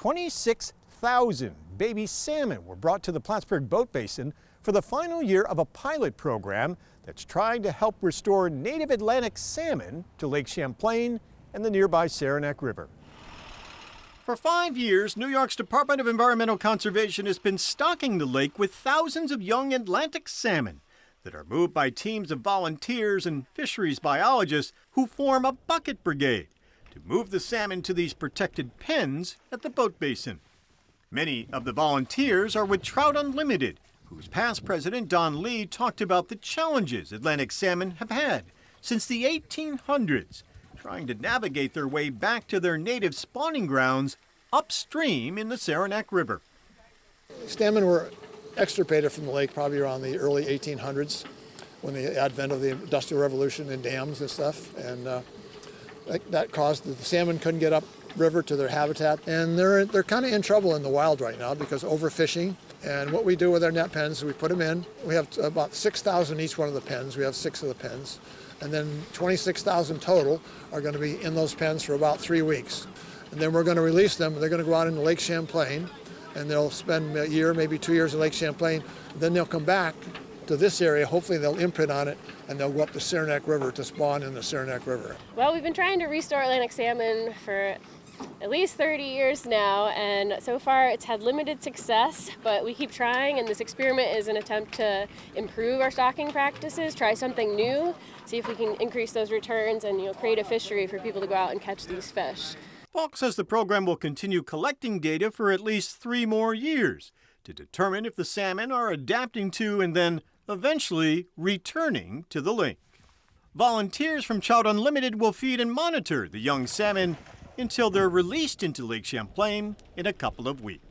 26,000 baby salmon were brought to the Plattsburgh Boat Basin for the final year of a pilot program that's trying to help restore native Atlantic salmon to Lake Champlain and the nearby Saranac River. For 5 years, New York's Department of Environmental Conservation has been stocking the lake with thousands of young Atlantic salmon that are moved by teams of volunteers and fisheries biologists who form a bucket brigade to move the salmon to these protected pens at the boat basin. Many of the volunteers are with Trout Unlimited, whose past president Don Lee talked about the challenges Atlantic salmon have had since the 1800s, trying to navigate their way back to their native spawning grounds upstream in the Saranac River. Salmon were extirpated from the lake probably around the early 1800s when the advent of the Industrial Revolution and dams and stuff, and that caused the salmon couldn't get up river to their habitat, and they're kind of in trouble in the wild right now because overfishing. And what we do with our net pens is we put them in. We have about 6,000 each one of the pens. We have 6 of the pens, and then 26,000 total are going to be in those pens for about 3 weeks, and then we're going to release them. They're going to go out into Lake Champlain, and they'll spend a year, maybe 2 years in Lake Champlain. Then they'll come back to this area. Hopefully they'll imprint on it, and they'll go up the Saranac River to spawn in the Saranac River. Well, we've been trying to restore Atlantic salmon for at least 30 years now, and so far it's had limited success, but we keep trying, and this experiment is an attempt to improve our stocking practices, try something new, see if we can increase those returns and create a fishery for people to go out and catch these fish. Balk says the program will continue collecting data for at least 3 more years to determine if the salmon are adapting to and then eventually returning to the lake. Volunteers from Trout Unlimited will feed and monitor the young salmon until they're released into Lake Champlain in a couple of weeks.